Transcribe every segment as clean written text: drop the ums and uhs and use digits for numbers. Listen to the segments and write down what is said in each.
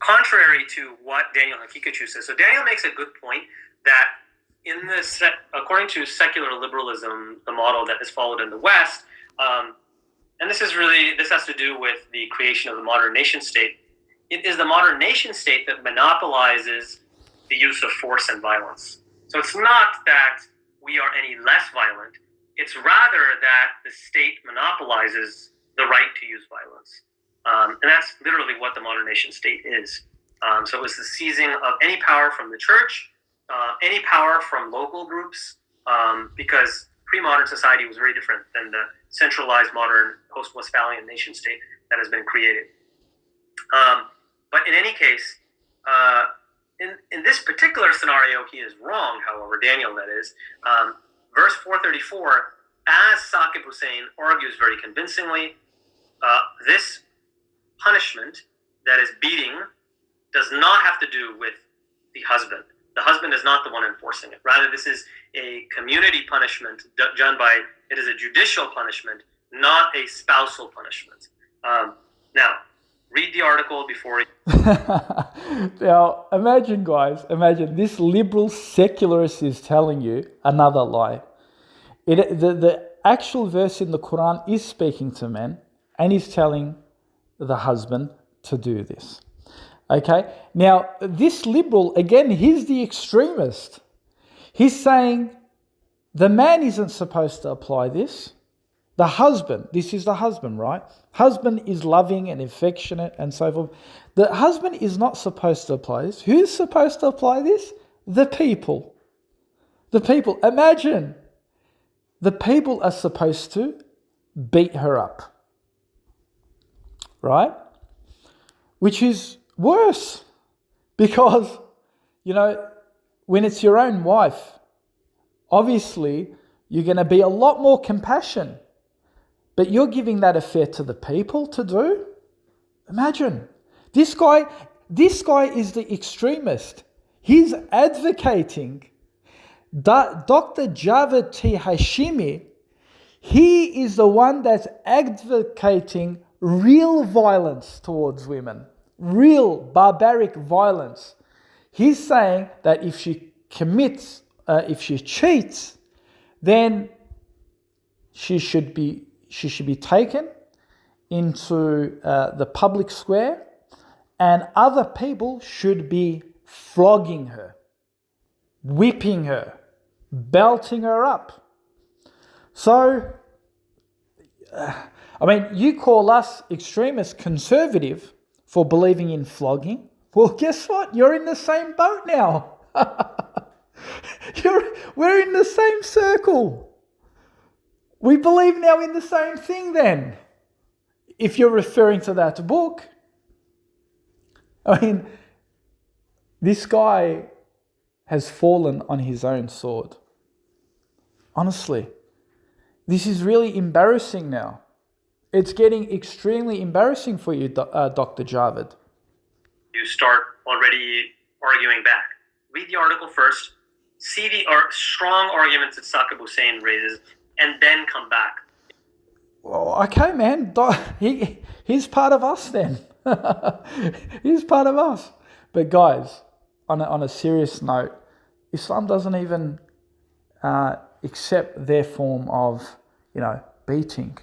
contrary to what Daniel Haqiqatjou says. So Daniel makes a good point that according to secular liberalism, the model that is followed in the West, and this has to do with the creation of the modern nation state. It is the modern nation state that monopolizes the use of force and violence. So it's not that we are any less violent. It's rather that the state monopolizes the right to use violence. And that's literally what the modern nation state is. So it's the seizing of any power from the church, any power from local groups, because pre-modern society was very different than the centralized modern post-Westphalian nation state that has been created. But in any case, in this particular scenario, he is wrong, however, Daniel that is. Verse 434, as Saqib Hussein argues very convincingly, this punishment, that is beating, does not have to do with the husband. The husband is not the one enforcing it. Rather, this is a community punishment done by, it is a judicial punishment, not a spousal punishment. Now, read the article before you... Now, imagine this liberal secularist is telling you another lie. The actual verse in the Quran is speaking to men and is telling the husband to do this. Okay? Now, this liberal, again, he's the extremist. He's saying the man isn't supposed to apply this. The husband, this is the husband, right? Husband is loving and affectionate and so forth. The husband is not supposed to apply this. Who's supposed to apply this? The people. The people. Imagine, the people are supposed to beat her up, right? Which is worse because, when it's your own wife, obviously you're going to be a lot more compassionate. But you're giving that affair to the people to do? Imagine. This guy is the extremist. He's advocating Dr. Javed T. Hashmi. He is the one that's advocating real violence towards women. Real barbaric violence. He's saying that if she cheats, then she should be taken into the public square and other people should be flogging her, whipping her, belting her up. So, you call us extremists conservative for believing in flogging. Well, guess what? You're in the same boat now. We're in the same circle. We believe now in the same thing then, if you're referring to that book. This guy has fallen on his own sword. Honestly, this is really embarrassing now. It's getting extremely embarrassing for you, Dr. Javed. You start already arguing back. Read the article first, see the strong arguments that Saqib Hussein raises, and then come back. Well, okay, man. He's part of us then. He's part of us. But guys, on a serious note, Islam doesn't even accept their form of, beating.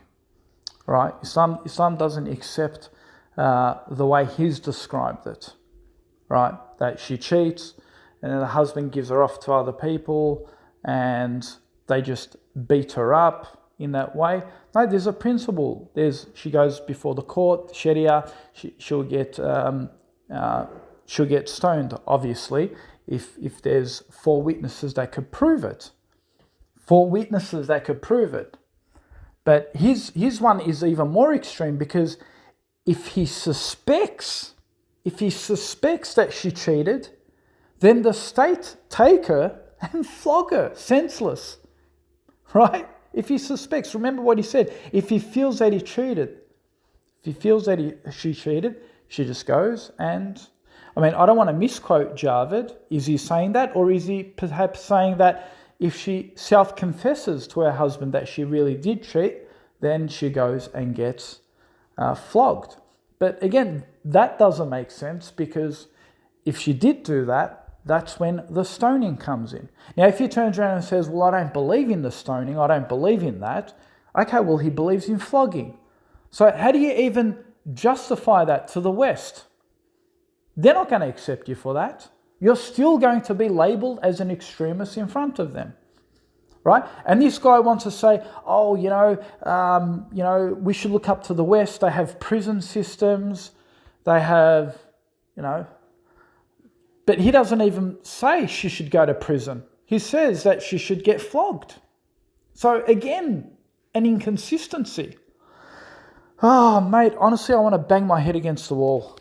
Right? Islam doesn't accept the way he's described it. Right? That she cheats and then the husband gives her off to other people and they just beat her up in that way. No, there's a principle. She goes before the court, Sharia. She'll get stoned. Obviously, if there's 4 witnesses that could prove it. 4 witnesses that could prove it. But his one is even more extreme because if he suspects that she cheated, then the state take her and flog her senseless. Right? If he suspects, remember what he said. If he feels that she cheated, she just goes and... I don't want to misquote Javed. Is he saying that? Or is he perhaps saying that if she self-confesses to her husband that she really did cheat, then she goes and gets flogged? But again, that doesn't make sense, because if she did do that, that's when the stoning comes in. Now, if he turns around and says, well, I don't believe in the stoning, I don't believe in that, okay, well, he believes in flogging. So how do you even justify that to the West? They're not going to accept you for that. You're still going to be labelled as an extremist in front of them, right? And this guy wants to say, oh, we should look up to the West. They have prison systems. They have, but he doesn't even say she should go to prison. He says that she should get flogged. So again, an inconsistency. Oh, mate, honestly, I want to bang my head against the wall.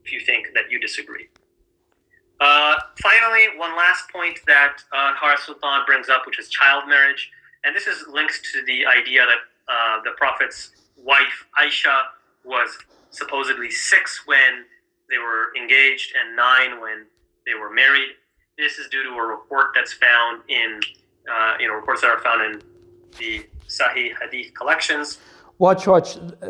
If you think that you disagree. Finally, one last point that Sultan brings up, which is child marriage. And this is linked to the idea that the Prophet's wife, Aisha, was supposedly 6 when they were engaged and 9 when they were married. This is due to a report that's found in, reports that are found in the Sahih Hadith collections. Watch.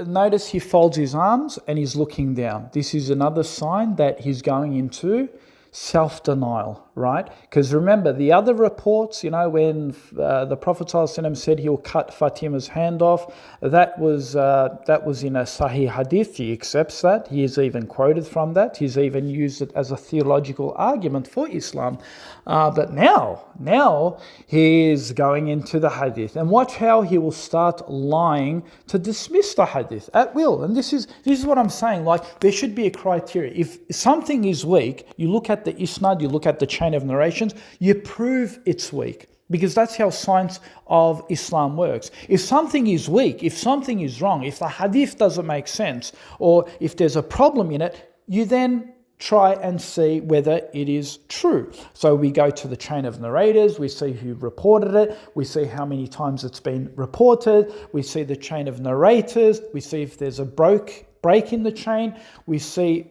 Notice he folds his arms and he's looking down. This is another sign that he's going into self-denial, right? Because remember, the other reports, when the Prophet ﷺ said he'll cut Fatima's hand off, that was in a Sahih Hadith. He accepts that. He is even quoted from that. He's even used it as a theological argument for Islam. But now he's going into the Hadith, and watch how he will start lying to dismiss the Hadith at will. And this is what I'm saying. Like, there should be a criteria. If something is weak, you look at the isnad, you look at the chain of narrations, you prove it's weak, because that's how science of Islam works. If something is weak, if something is wrong, if the hadith doesn't make sense, or if there's a problem in it, you then try and see whether it is true. So we go to the chain of narrators, we see who reported it, we see how many times it's been reported, we see the chain of narrators, we see if there's a break in the chain, we see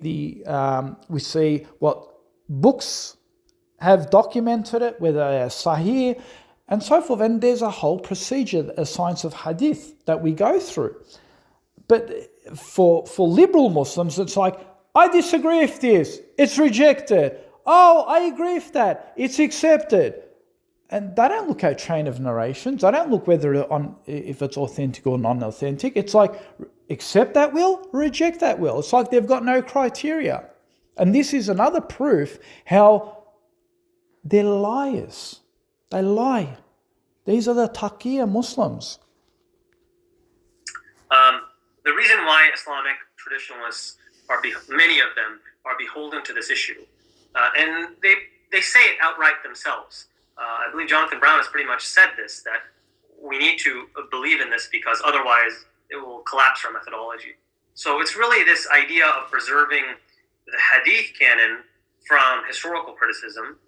what books have documented it, whether they are sahih, and so forth. And there's a whole procedure, a science of hadith that we go through. But for liberal Muslims, it's like, I disagree with this, it's rejected. Oh, I agree with that, it's accepted. And they don't look at chain of narrations. They don't look if it's authentic or non-authentic. It's like, accept that will, reject that will. It's like they've got no criteria. And this is another proof how they're liars. They lie. These are the taqiyya Muslims. The reason why Islamic traditionalists many of them are beholden to this issue, and they say it outright themselves. I believe Jonathan Brown has pretty much said this, that we need to believe in this because otherwise it will collapse our methodology. So it's really this idea of preserving the hadith canon from historical criticism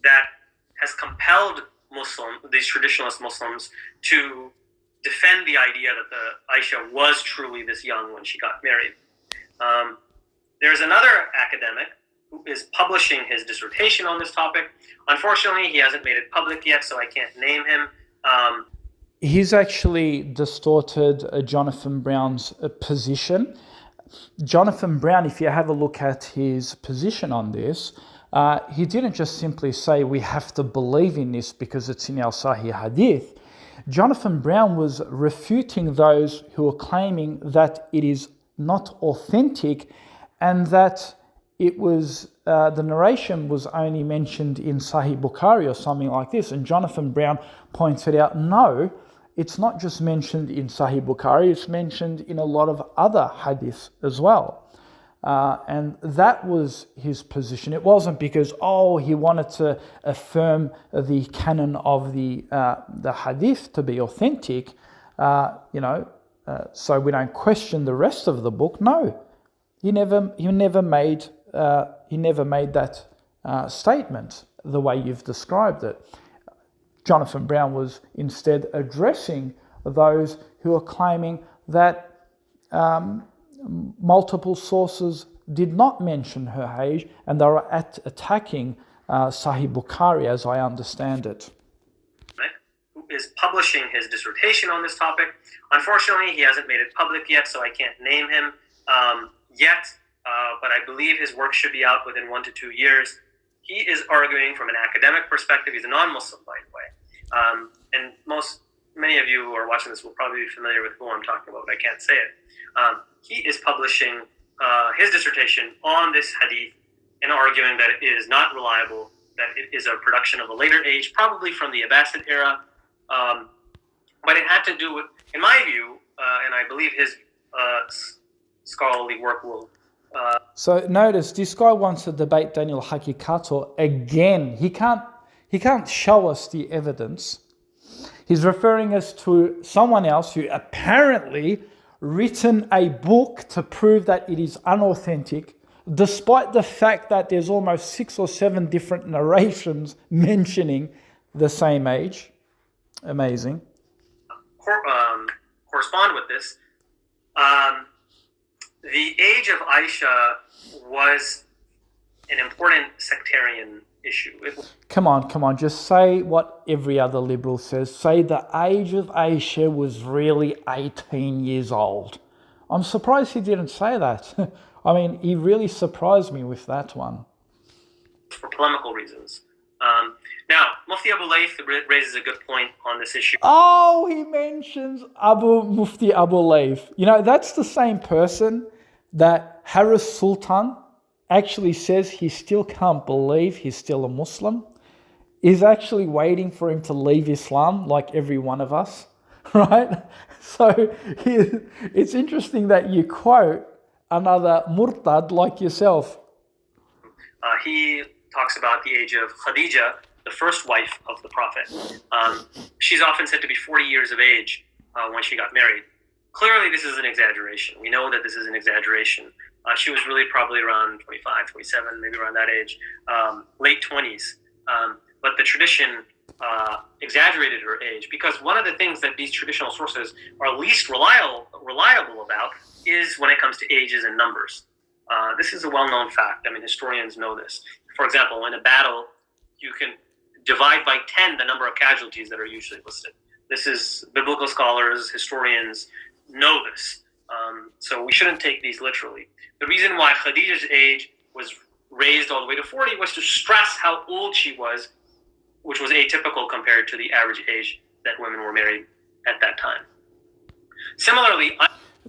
that has compelled these traditionalist Muslims to defend the idea that the Aisha was truly this young when she got married. There's another academic who is publishing his dissertation on this topic. Unfortunately, he hasn't made it public yet, so I can't name him. He's actually distorted Jonathan Brown's position. Jonathan Brown, if you have a look at his position on this, he didn't just simply say we have to believe in this because it's in our Sahih Hadith. Jonathan Brown was refuting those who are claiming that it is not authentic and that it was the narration was only mentioned in Sahih Bukhari or something like this. And Jonathan Brown pointed out, no, it's not just mentioned in Sahih Bukhari, it's mentioned in a lot of other hadiths as well. And that was his position. It wasn't because, he wanted to affirm the canon of the hadith to be authentic, so we don't question the rest of the book. No, he never made that statement the way you've described it. Jonathan Brown was instead addressing those who are claiming that multiple sources did not mention her age, and they were attacking Sahih Bukhari, as I understand it. Who is publishing his dissertation on this topic. Unfortunately, he hasn't made it public yet, so I can't name him yet, but I believe his work should be out within 1 to 2 years. He is arguing from an academic perspective. He's a non-Muslim, by the way. And many of you who are watching this will probably be familiar with who I'm talking about, but I can't say it. He is publishing his dissertation on this hadith and arguing that it is not reliable, that it is a production of a later age, probably from the Abbasid era. But it had to do with, in my view, and I believe his scholarly work will... So notice, this guy wants to debate Daniel Haqiqatjou again. He can't show us the evidence. He's referring us to someone else who apparently written a book to prove that it is unauthentic, despite the fact that there's almost 6 or 7 different narrations mentioning the same age. Amazing. Correspond with this. The age of Aisha was an important sectarian issue. Come on. Just say what every other liberal says. Say the age of Aisha was really 18 years old. I'm surprised he didn't say that. I mean, he really surprised me with that one. For polemical reasons. Now, Mufti Abu Layth raises a good point on this issue. Oh, he mentions Mufti Abu Layth. You know, that's the same person that Harris Sultan actually says he still can't believe he's still a Muslim. He's actually waiting for him to leave Islam, like every one of us, right? So it's interesting that you quote another murtad like yourself. He talks about the age of Khadija, the first wife of the Prophet. She's often said to be 40 years of age when she got married. Clearly, this is an exaggeration. We know that this is an exaggeration. She was really probably around 25, 27, maybe around that age, late 20s. But the tradition exaggerated her age, because one of the things that these traditional sources are least reliable about is when it comes to ages and numbers. This is a well-known fact. I mean, historians know this. For example, in a battle, you can divide by 10 the number of casualties that are usually listed. This is biblical scholars, historians know this. So we shouldn't take these literally. The reason why Khadija's age was raised all the way to 40 was to stress how old she was, which was atypical compared to the average age that women were married at that time. Similarly...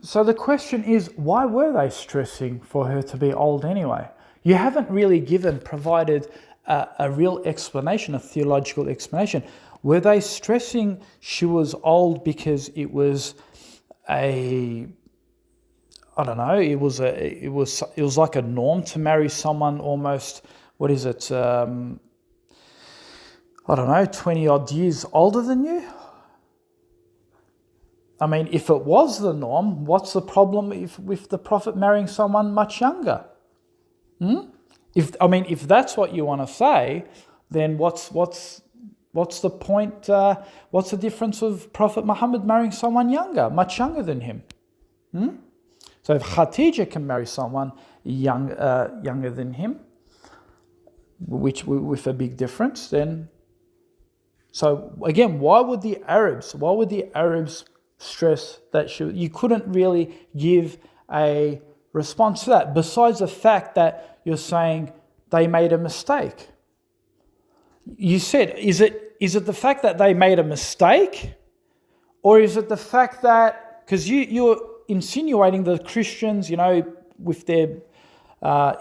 So the question is, why were they stressing for her to be old anyway? You haven't really provided a real explanation, a theological explanation. Were they stressing she was old because it was it was like a norm to marry someone almost, 20 odd years older than you? I mean, if it was the norm, what's the problem with the Prophet marrying someone much younger? If that's what you want to say, then what's the point? What's the difference of Prophet Muhammad marrying someone much younger than him? So if Khadija can marry someone younger than him, which with a big difference, then. So again, why would the Arabs stress that you couldn't really give a response to that, besides the fact that you're saying they made a mistake? You said, is it the fact that they made a mistake, or is it the fact that, because you're insinuating the Christians, with their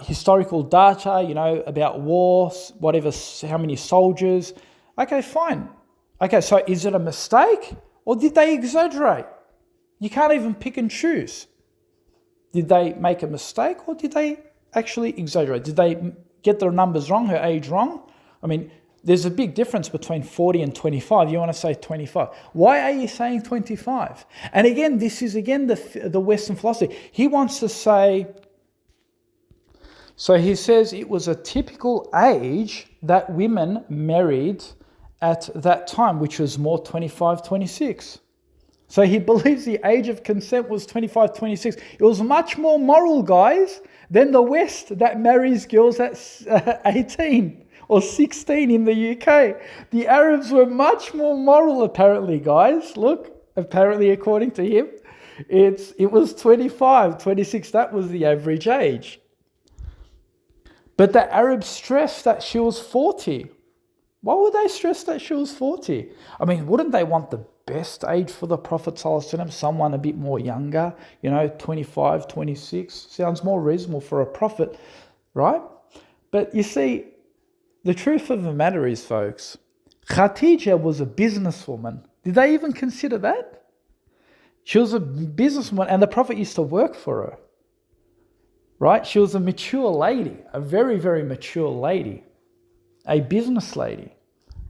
historical data, about wars, whatever, how many soldiers. Okay, fine. Okay, so is it a mistake, or did they exaggerate? You can't even pick and choose. Did they make a mistake, or did they actually exaggerate? Did they get their numbers wrong, her age wrong? I mean, there's a big difference between 40 and 25. You want to say 25. Why are you saying 25? And again, this is the Western philosophy. He wants to say, so he says it was a typical age that women married at that time, which was more 25, 26. So he believes the age of consent was 25, 26. It was much more moral, guys, than the West that marries girls at 18 or 16 in the UK. The Arabs were much more moral, apparently, guys. Look, apparently, according to him, it was 25, 26. That was the average age. But the Arabs stressed that she was 40. Why would they stress that she was 40? I mean, wouldn't they want the best age for the Prophet ﷺ, someone a bit more younger, 25, 26? Sounds more reasonable for a Prophet, right? But you see, the truth of the matter is, folks, Khadija was a businesswoman. Did they even consider that? She was a businesswoman and the Prophet used to work for her, right? She was a mature lady, a very, very mature lady, a business lady,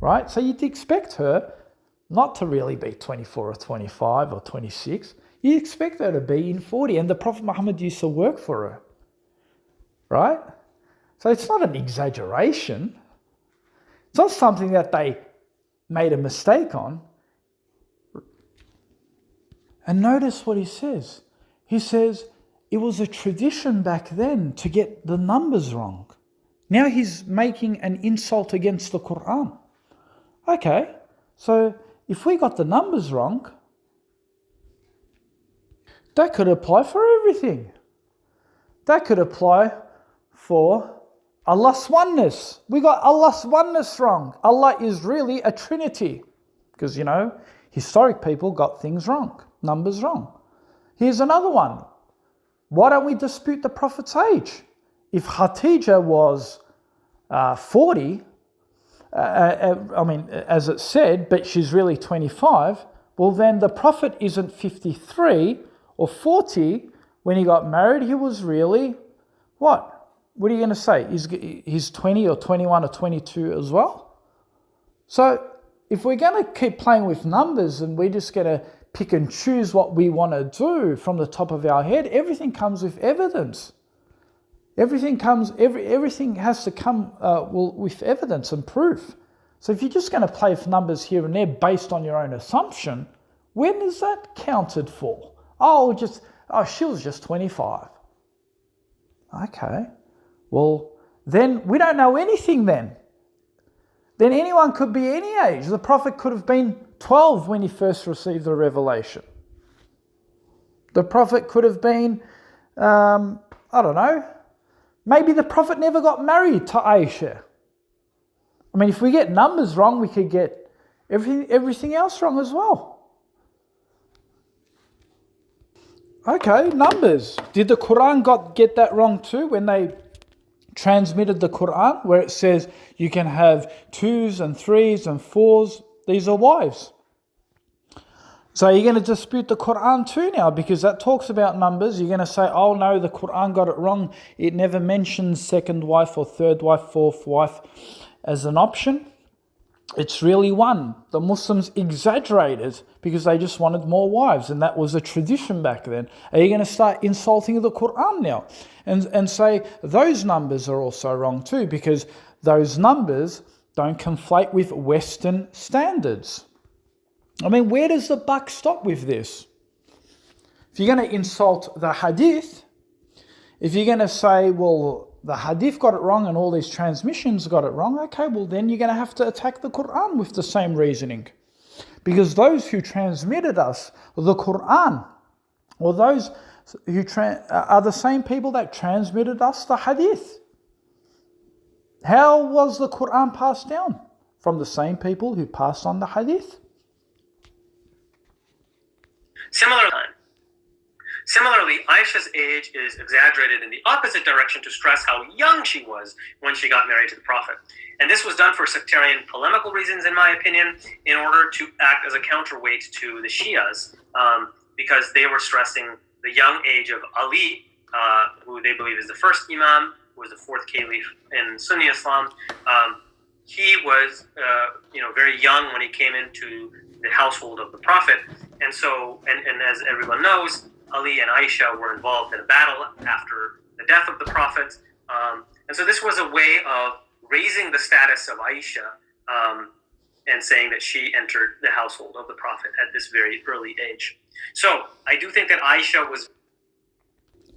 right? So you'd expect her not to really be 24 or 25 or 26. You'd expect her to be in 40, and the Prophet Muhammad used to work for her, right? So it's not an exaggeration. It's not something that they made a mistake on. And notice what he says. He says, it was a tradition back then to get the numbers wrong. Now he's making an insult against the Quran. Okay, so if we got the numbers wrong, that could apply for everything. That could apply for Allah's oneness. We got Allah's oneness wrong. Allah is really a trinity. Because, historic people got things wrong, numbers wrong. Here's another one. Why don't we dispute the Prophet's age? If Khadija was 40, as it said, but she's really 25, well then the Prophet isn't 53 or 40. When he got married, he was really, what? What are you going to say? He's 20 or 21 or 22 as well? So if we're going to keep playing with numbers and we're just going to pick and choose what we want to do from the top of our head, everything comes with evidence. Everything has to come with evidence and proof. So if you're just going to play with numbers here and there based on your own assumption, when is that counted for? She was just 25. Okay. Well, then we don't know anything then. Then anyone could be any age. The Prophet could have been 12 when he first received the revelation. The Prophet could have been, maybe the Prophet never got married to Aisha. I mean, if we get numbers wrong, we could get everything else wrong as well. Okay, numbers. Did the Quran get that wrong too when they transmitted the Quran, where it says you can have 2s and 3s and 4s? These are wives. So you're going to dispute the Quran too now because that talks about numbers. You're going to say, oh no, the Quran got it wrong. It never mentions second wife or third wife, fourth wife as an option. It's really one. The Muslims exaggerated because they just wanted more wives, and that was a tradition back then. Are you going to start insulting the Quran now and say those numbers are also wrong too because those numbers don't conflate with Western standards? I mean, where does the buck stop with this? If you're going to insult the hadith, if you're going to say, well, the hadith got it wrong and all these transmissions got it wrong, okay, well then you're going to have to attack the Quran with the same reasoning. Because those who transmitted us the Quran, or those who are the same people that transmitted us the hadith. How was the Quran passed down? From the same people who passed on the hadith. Similarly, Aisha's age is exaggerated in the opposite direction to stress how young she was when she got married to the Prophet. And this was done for sectarian polemical reasons, in my opinion, in order to act as a counterweight to the Shias, because they were stressing the young age of Ali, who they believe is the first Imam, who was the fourth Caliph in Sunni Islam. He was, very young when he came into the household of the Prophet. And so, and as everyone knows, Ali and Aisha were involved in a battle after the death of the Prophet. And so this was a way of raising the status of Aisha and saying that she entered the household of the Prophet at this very early age. So I do think that Aisha was...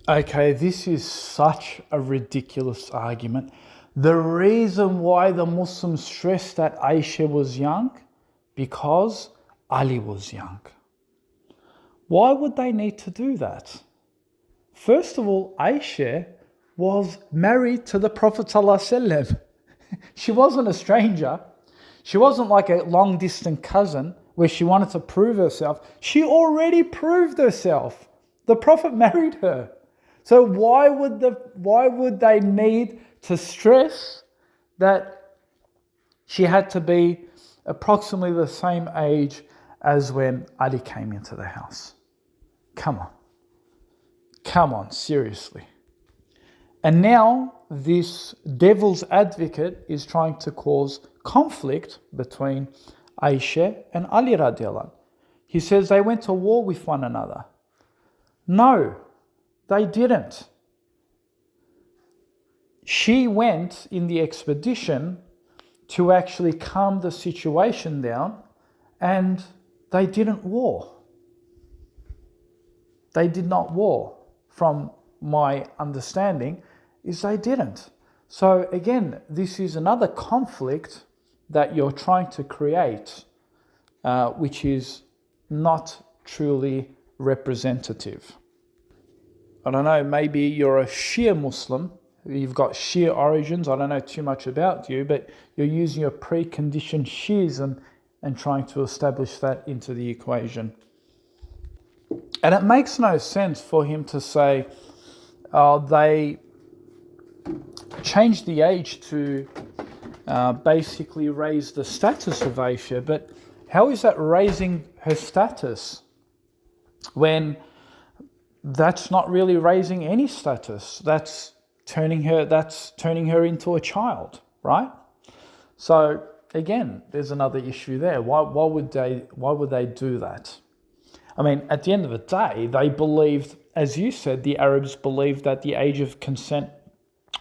Okay, this is such a ridiculous argument. The reason why the Muslims stressed that Aisha was young, because Ali was young. Why would they need to do that? First of all, Aisha was married to the Prophet ﷺ. She wasn't a stranger. She wasn't like a long distant cousin where she wanted to prove herself. She already proved herself. The Prophet married her. So why would they need to stress that she had to be approximately the same age as when Ali came into the house? Come on, seriously. And now this devil's advocate is trying to cause conflict between Aisha and Ali radiallahu anh. He says they went to war with one another. No, they didn't. She went in the expedition to actually calm the situation down, and they didn't war. They did not war. From my understanding, is they didn't. So again, this is another conflict that you're trying to create, which is not truly representative. I don't know, maybe you're a Shia Muslim, you've got Shia origins, I don't know too much about you, but you're using your preconditioned Shiism and trying to establish that into the equation. And it makes no sense for him to say, they changed the age to basically raise the status of Aisha. But how is that raising her status when that's not really raising any status? That's turning her into a child, right? So again, there's another issue there. Why would they do that? I mean, at the end of the day, they believed, as you said, the Arabs believed that the age of consent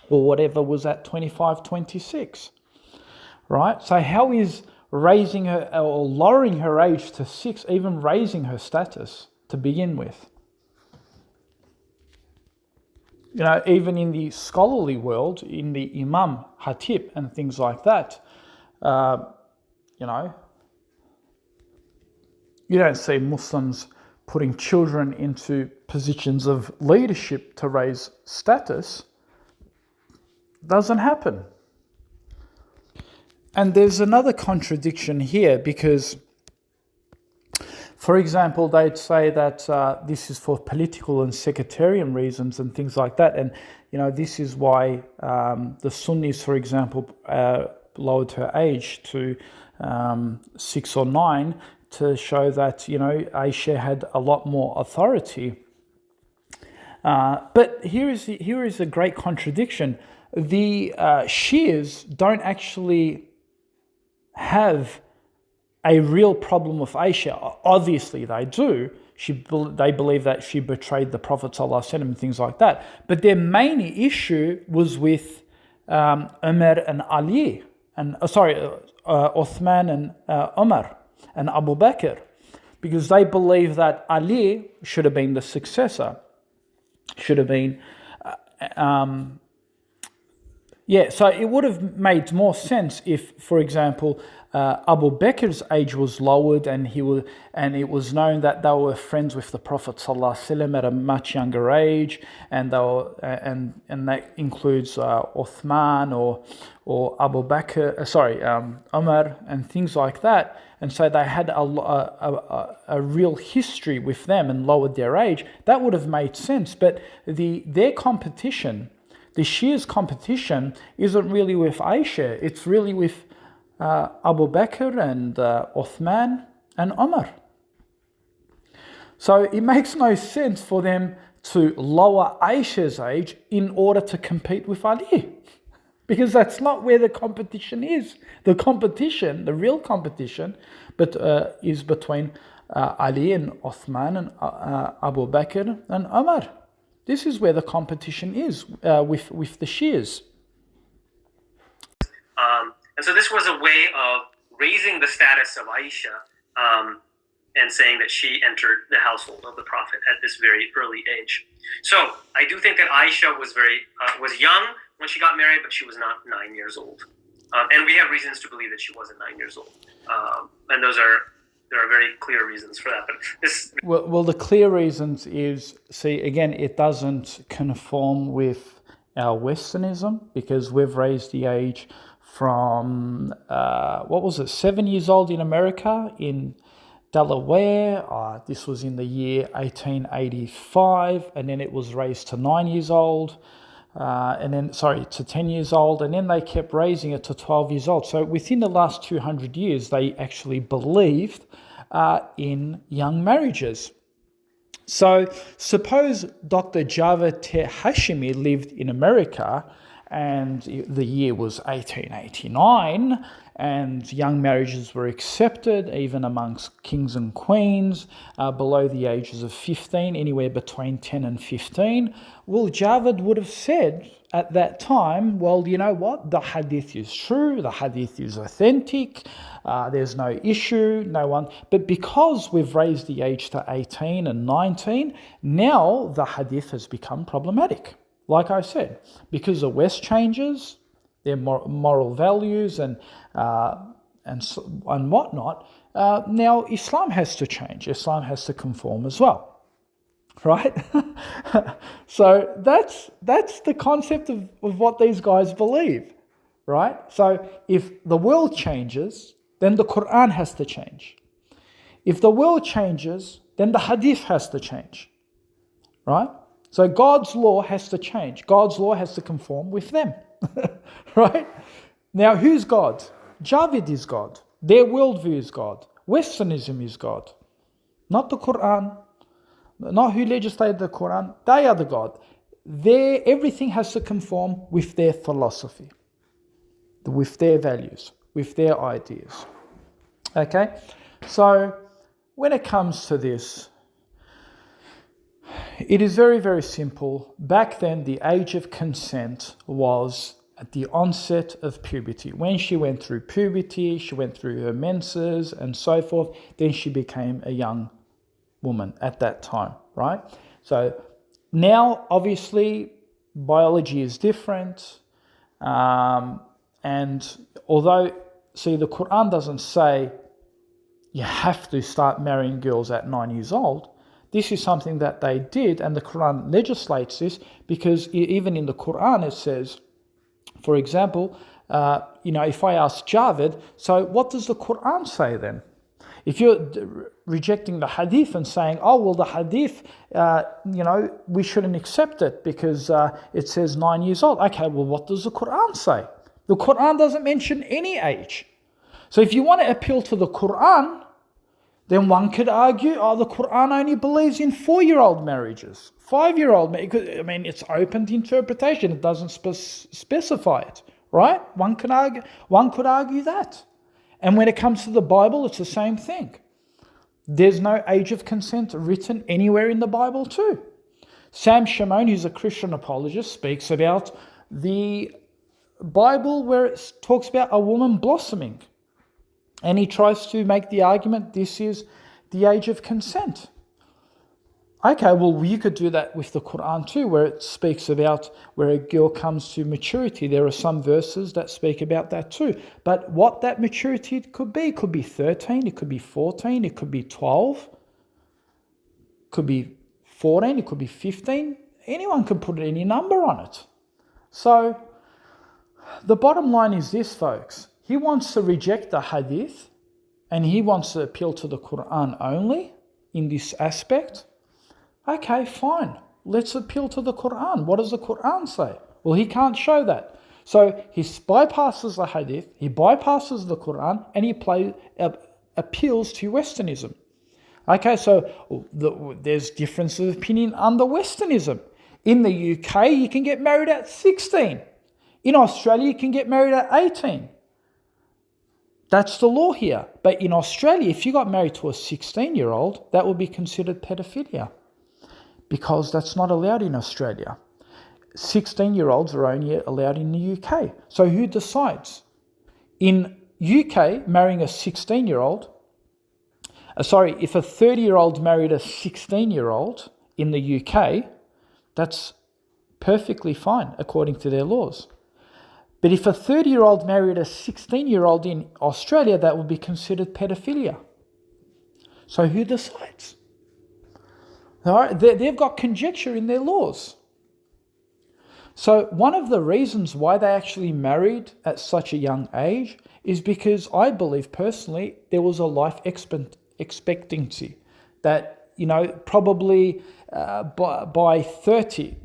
or whatever was at 25, 26, right? So how is raising her or lowering her age to 6 even raising her status to begin with? You know, even in the scholarly world, in the Imam, Hatib and things like that, you don't see Muslims putting children into positions of leadership to raise status. Doesn't happen. And there's another contradiction here because, for example, they'd say that this is for political and sectarian reasons and things like that. And, this is why the Sunnis, for example, lowered her age to 6 or 9 to show that, Aisha had a lot more authority. But here is a great contradiction. The Shias don't actually have a real problem with Aisha. Obviously they do. They believe that she betrayed the Prophet ﷺ and things like that. But their main issue was with Umar and Ali, Uthman and Umar and Abu Bakr, because they believe that Ali should have been the successor, should have been, so it would have made more sense if, for example, Abu Bakr's age was lowered and it was known that they were friends with the Prophet ﷺ at a much younger age, and that includes Uthman or Abu Bakr, Umar and things like that. And so they had a real history with them and lowered their age. That would have made sense. But their competition, the Shia's competition, isn't really with Aisha. It's really with Abu Bakr and Uthman and Umar. So it makes no sense for them to lower Aisha's age in order to compete with Ali, because that's not where the competition is. The competition, the real competition, is between Ali and Uthman and Abu Bakr and Umar. This is where the competition is with the Shias. And so this was a way of raising the status of Aisha and saying that she entered the household of the Prophet at this very early age. So I do think that Aisha was young when she got married, but she was not 9 years old. And we have reasons to believe that she wasn't 9 years old. And there are very clear reasons for that. But this... Well, the clear reasons is, see, again, it doesn't conform with our Westernism, because we've raised the age from, 7 years old in America, in Delaware. This was in the year 1885, and then it was raised to 9 years old. To 10 years old, and then they kept raising it to 12 years old. So within the last 200 years, they actually believed in young marriages. So suppose Dr. Javed Hashmi lived in America, and the year was 1889, and young marriages were accepted even amongst kings and queens below the ages of 15, anywhere between 10 and 15. Well, Javed would have said at that time, well, you know what, the hadith is true, the hadith is authentic, there's no issue, no one. But because we've raised the age to 18 and 19, now the hadith has become problematic. Like I said, because the West changes, their moral values and whatnot, now Islam has to change. Islam has to conform as well, right? So that's the concept of what these guys believe, right? So if the world changes, then the Quran has to change. If the world changes, then the hadith has to change, right? So God's law has to change. God's law has to conform with them, right? Now, who's God? Javed is God. Their worldview is God. Westernism is God. Not the Quran. Not who legislated the Quran. They are the God. Everything has to conform with their philosophy, with their values, with their ideas. Okay? So, when it comes to this, it is very, very simple. Back then, the age of consent was at the onset of puberty. When she went through puberty, she went through her menses and so forth, then she became a young woman at that time, right? So now, obviously, biology is different. And although, see, the Quran doesn't say you have to start marrying girls at 9 years old, this is something that they did, and the Quran legislates this, because even in the Quran it says, for example, if I ask Javed, so what does the Quran say then? If you're rejecting the hadith and saying, oh, well, the hadith, we shouldn't accept it because it says 9 years old. Okay, well, what does the Quran say? The Quran doesn't mention any age. So if you want to appeal to the Quran, then one could argue, the Quran only believes in 4-year-old marriages, 5-year-old marriages. I mean, it's open to interpretation. It doesn't specify it, right? One could argue that. And when it comes to the Bible, it's the same thing. There's no age of consent written anywhere in the Bible too. Sam Shimon, who's a Christian apologist, speaks about the Bible where it talks about a woman blossoming. And he tries to make the argument this is the age of consent. Okay, well, you could do that with the Quran too, where it speaks about where a girl comes to maturity. There are some verses that speak about that too. But what that maturity could be 13, it could be 14, it could be 12, it could be 14, it could be 15. Anyone can put any number on it. So the bottom line is this, folks. He wants to reject the hadith and he wants to appeal to the Quran only in this aspect. Okay, fine. Let's appeal to the Quran. What does the Quran say? Well, he can't show that. So he bypasses the hadith, he bypasses the Quran, and he appeals to Westernism. Okay, so there's difference of opinion under Westernism. In the UK, you can get married at 16. In Australia, you can get married at 18. That's the law here. But in Australia, if you got married to a 16-year-old, that would be considered pedophilia, because that's not allowed in Australia. 16-year-olds are only allowed in the UK. So who decides? In UK, marrying a 16-year-old, if a 30-year-old married a 16-year-old in the UK, that's perfectly fine according to their laws. But if a 30-year-old married a 16-year-old in Australia, that would be considered pedophilia. So who decides? All right, they've got conjecture in their laws. So one of the reasons why they actually married at such a young age is because I believe personally there was a life expectancy that, probably by 30,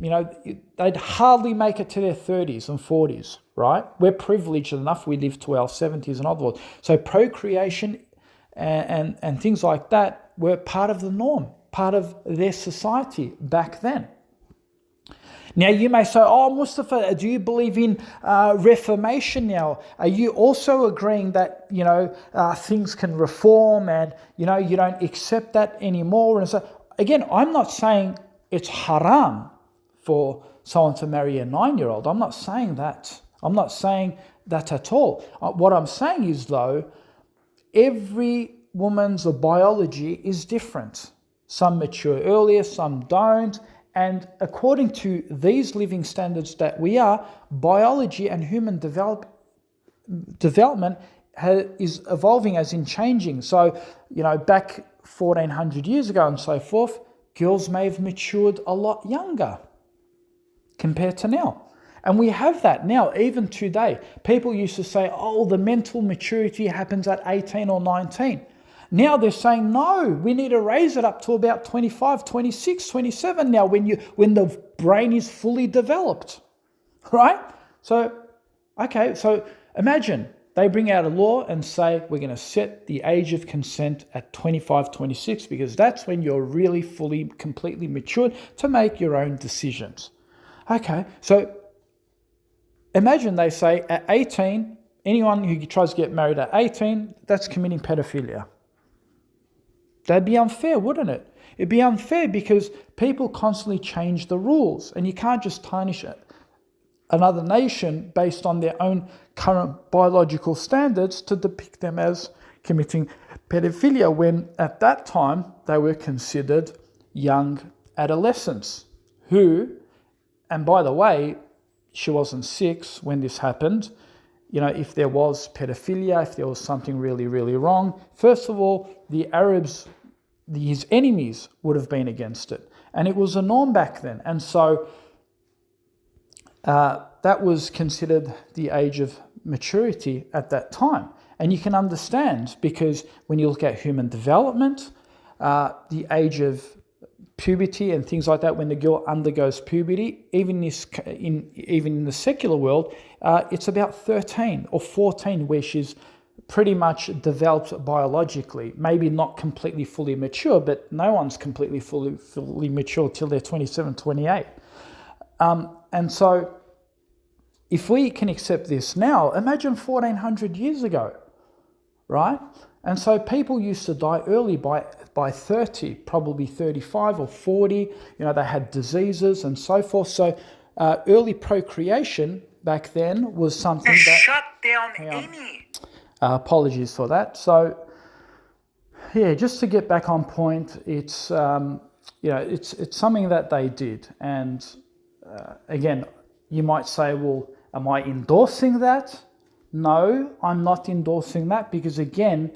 they'd hardly make it to their 30s and 40s, right? We're privileged enough, we live to our 70s and otherwise. So procreation and things like that were part of the norm, part of their society back then. Now you may say, oh, Mustafa, do you believe in reformation now? Are you also agreeing that, things can reform and, you don't accept that anymore? And so, again, I'm not saying it's haram for someone to marry a 9-year-old. I'm not saying that. I'm not saying that at all. What I'm saying is, though, every woman's biology is different. Some mature earlier, some don't. And according to these living standards that we are, biology and human development is evolving, as in changing. So, back 1400 years ago and so forth, girls may have matured a lot younger compared to now. And we have that now, even today. People used to say, oh, the mental maturity happens at 18 or 19. Now they're saying, no, we need to raise it up to about 25, 26, 27 now when the brain is fully developed, right? So imagine they bring out a law and say, we're going to set the age of consent at 25, 26, because that's when you're really fully, completely matured to make your own decisions. Okay, so imagine they say at 18, anyone who tries to get married at 18, that's committing pedophilia. That'd be unfair, wouldn't it? It'd be unfair because people constantly change the rules and you can't just tarnish another nation based on their own current biological standards to depict them as committing pedophilia when at that time they were considered young adolescents who, and by the way, she wasn't 6 when this happened. If there was pedophilia, if there was something really, really wrong, first of all, the Arabs, his enemies, would have been against it. And it was a norm back then. And so that was considered the age of maturity at that time. And you can understand because when you look at human development, the age of puberty and things like that, when the girl undergoes puberty, even in the secular world, it's about 13 or 14 where she's pretty much developed biologically. Maybe not completely fully mature, but no one's completely fully mature till they're 27, 28. And so if we can accept this now, imagine 1400 years ago, right? And so people used to die early by 30, probably 35 or 40. They had diseases and so forth. So early procreation back then was something that... Shut down Amy. Apologies for that. So, yeah, just to get back on point, it's it's something that they did. And again, you might say, well, am I endorsing that? No, I'm not endorsing that because, again,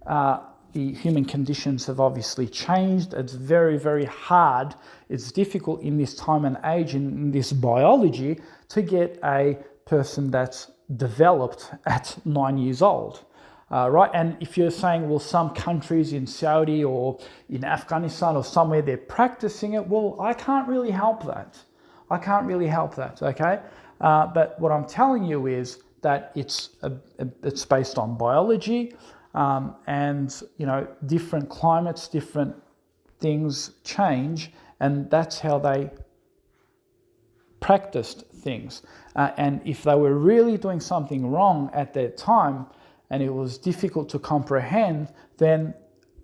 the human conditions have obviously changed. It's very, very hard. It's difficult in this time and age, in this biology, to get a person that's developed at 9 years old, right? And if you're saying, well, some countries in Saudi or in Afghanistan or somewhere, they're practicing it, well, I can't really help that. Okay? But what I'm telling you is that it's based on biology, and different climates, different things change, and that's how they practiced things. And if they were really doing something wrong at that time and it was difficult to comprehend, then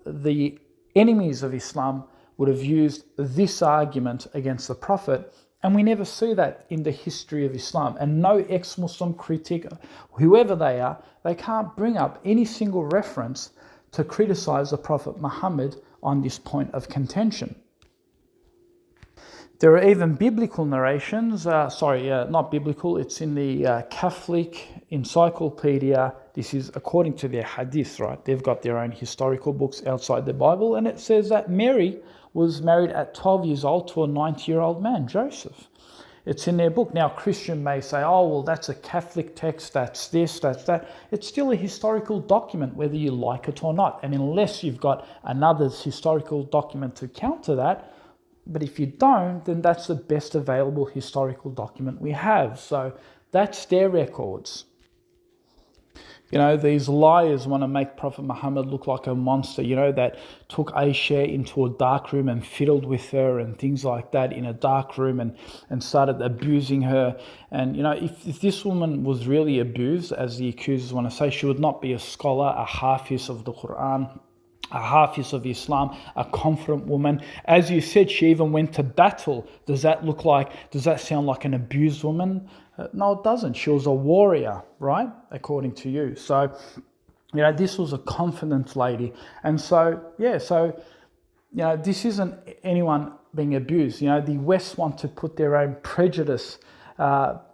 the enemies of Islam would have used this argument against the Prophet. And we never see that in the history of Islam. And no ex-Muslim critic, whoever they are, they can't bring up any single reference to criticize the Prophet Muhammad on this point of contention. There are even biblical narrations, not biblical, it's in the Catholic Encyclopedia. This is according to their hadith, right? They've got their own historical books outside the Bible, and it says that Mary was married at 12 years old to a 90-year-old man, Joseph. It's in their book. Now, a Christian may say, oh, well, that's a Catholic text, that's this, that's that. It's still a historical document, whether you like it or not. And unless you've got another historical document to counter that, but if you don't, then that's the best available historical document we have. So that's their records. You know, these liars want to make Prophet Muhammad look like a monster, you know, that took Aisha into a dark room and fiddled with her and things like that in a dark room and started abusing her. And, you know, if this woman was really abused, as the accusers want to say, she would not be a scholar, a hafiz of the Quran, a hafiz of Islam, a confident woman. As you said, she even went to battle. Does that sound like an abused woman? No, it doesn't. She was a warrior, right? According to you. So, you know, this was a confident lady. And so, you know, this isn't anyone being abused. You know, the West want to put their own prejudice,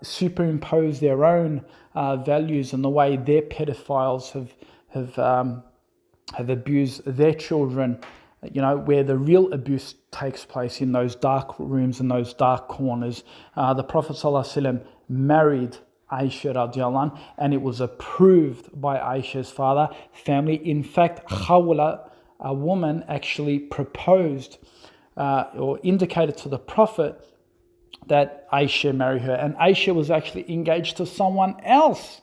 superimpose their own values and the way their pedophiles have abused their children, you know, where the real abuse takes place in those dark rooms and those dark corners. The Prophet ﷺ married Aisha radiallahu anha, and it was approved by Aisha's father, family. In fact, Khawla, a woman, actually proposed or indicated to the Prophet that Aisha marry her, and Aisha was actually engaged to someone else.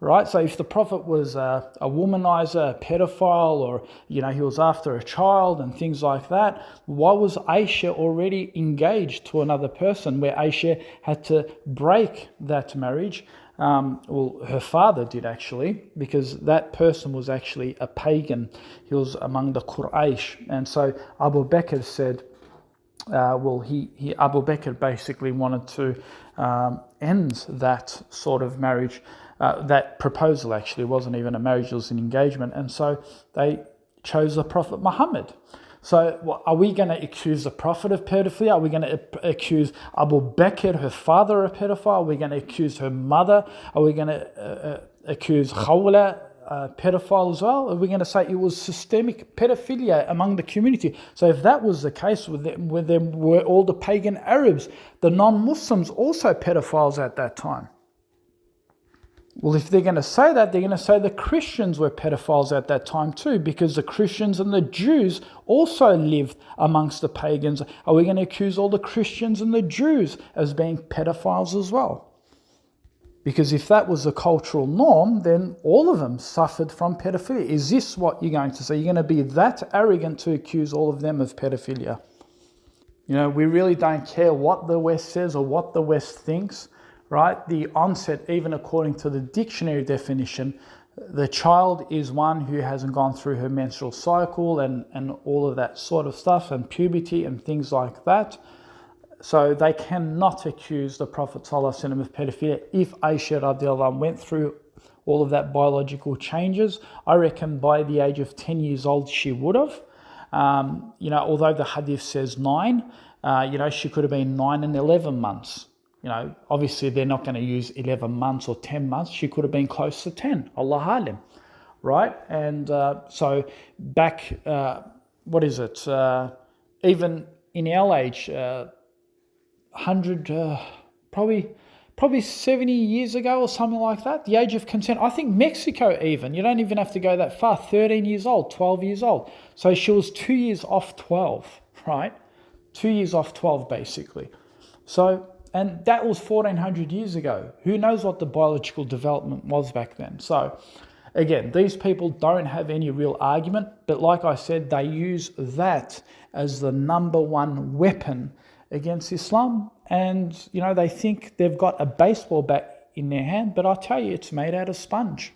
Right, so if the Prophet was a womanizer, a pedophile, or, you know, he was after a child and things like that, why was Aisha already engaged to another person where Aisha had to break that marriage? Well, her father did actually, because that person was actually a pagan. He was among the Quraysh. And so Abu Bakr said, Abu Bakr basically wanted to end that sort of marriage. That proposal actually wasn't even a marriage, it was an engagement. And so they chose the Prophet Muhammad. So are we going to accuse the Prophet of pedophilia? Are we going to accuse Abu Bakr, her father, of pedophile? Are we going to accuse her mother? Are we going to accuse Khawla, pedophile as well? Are we going to say it was systemic pedophilia among the community? So if that was the case, were all the pagan Arabs, the non-Muslims, also pedophiles at that time? Well, if they're going to say that, they're going to say the Christians were pedophiles at that time too, because the Christians and the Jews also lived amongst the pagans. Are we going to accuse all the Christians and the Jews as being pedophiles as well? Because if that was the cultural norm, then all of them suffered from pedophilia. Is this what you're going to say? You're going to be that arrogant to accuse all of them of pedophilia? You know, we really don't care what the West says or what the West thinks. Right? The onset, even according to the dictionary definition, the child is one who hasn't gone through her menstrual cycle and all of that sort of stuff, and puberty and things like that. So they cannot accuse the Prophet ﷺ of pedophilia. If Aisha radiallahu anha went through all of that biological changes, I reckon by the age of 10 years old she would have. You know, although the hadith says 9, you know, she could have been 9 and 11 months. You know, obviously they're not going to use 11 months or 10 months. She could have been close to 10. Allah alim, right? And so back, even in our age, 100, probably 70 years ago or something like that, the age of consent. I think Mexico even, you don't even have to go that far, 13 years old, 12 years old. So she was 2 years off 12, right? 2 years off 12 basically. So, and that was 1400 years ago. Who knows what the biological development was back then? So again, these people don't have any real argument, but like I said, they use that as the number one weapon against Islam. And, you know, they think they've got a baseball bat in their hand, but I tell you, it's made out of sponge.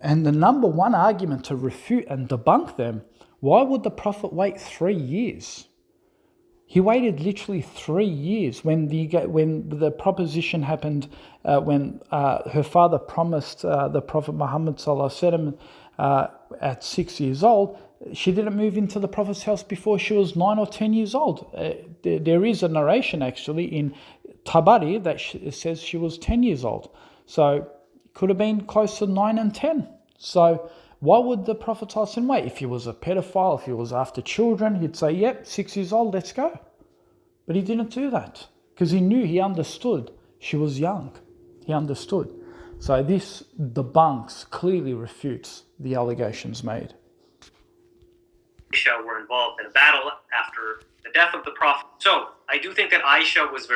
And the number one argument to refute and debunk them, why would the Prophet wait 3 years? He waited literally 3 years when the proposition happened, when her father promised the Prophet Muhammad ﷺ at 6 years old. she didn't move into the Prophet's house before she was 9 or 10 years old. There is a narration actually in Tabari that says she was 10 years old. So it could have been close to 9 and 10. So why would the Prophet wait? If he was a pedophile, if he was after children, he'd say, yep, 6 years old, let's go. But he didn't do that because he understood she was young. He understood. So this debunks, clearly refutes the allegations made. Aisha were involved in a battle after the death of the Prophet. So I do think that Aisha was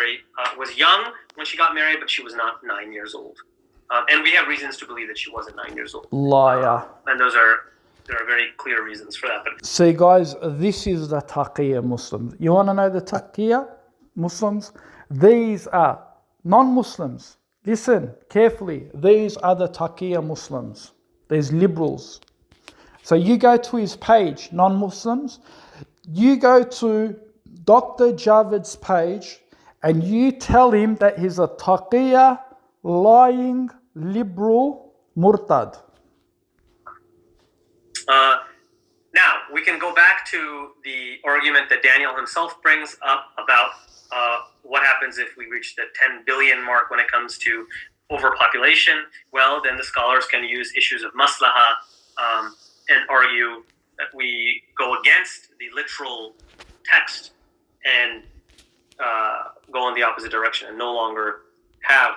was young when she got married, but she was not 9 years old. And we have reasons to believe that she wasn't 9 years old. Liar. And there are very clear reasons for that. But see guys, this is the Taqiyya Muslims. You want to know the Taqiyya Muslims? These are non-Muslims. Listen carefully. These are the Taqiyya Muslims. These liberals. So you go to his page, non-Muslims. You go to Dr. Javid's page and you tell him that he's a Taqiyya, lying, liberal, murtad. Now, we can go back to the argument that Daniel himself brings up about what happens if we reach the 10 billion mark when it comes to overpopulation. Well, then the scholars can use issues of maslaha and argue that we go against the literal text and go in the opposite direction and no longer have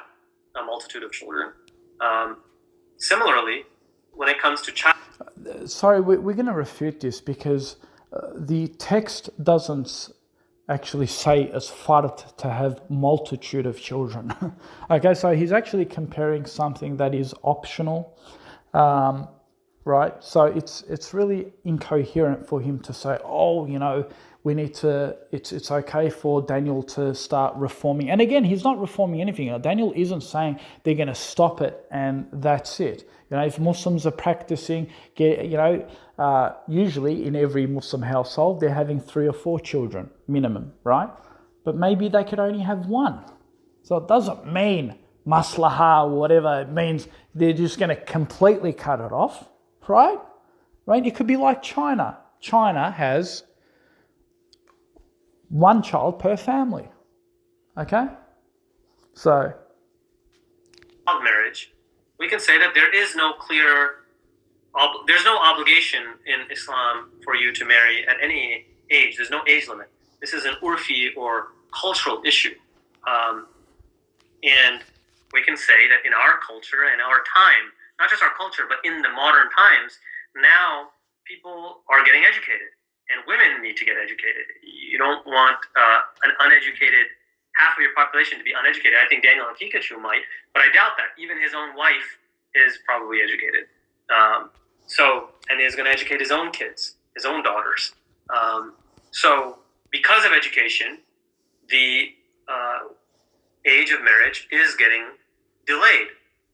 a multitude of children. Similarly, when it comes to child... Sorry, we're going to refute this because the text doesn't actually say as fard to have multitude of children. Okay, so he's actually comparing something that is optional, right? So it's really incoherent for him to say, oh, we need to, it's okay for Daniel to start reforming. And again, he's not reforming anything. Daniel isn't saying they're going to stop it and that's it. If Muslims are practicing, usually in every Muslim household, they're having 3 or 4 children minimum, right? But maybe they could only have 1. So it doesn't mean maslaha or whatever. It means they're just going to completely cut it off, right? Right? It could be like China. China has 1 child per family. Okay? So marriage, we can say that there is no clear, there's no obligation in Islam for you to marry at any age. There's no age limit. This is an urfi or cultural issue. And we can say that in our culture and our time, not just our culture, but in the modern times, now people are getting educated and women need to get educated. You don't want an uneducated, half of your population to be uneducated. I think Daniel Haqiqatjou might, but I doubt that. Even his own wife is probably educated. And he's going to educate his own kids, his own daughters. So because of education, the age of marriage is getting delayed.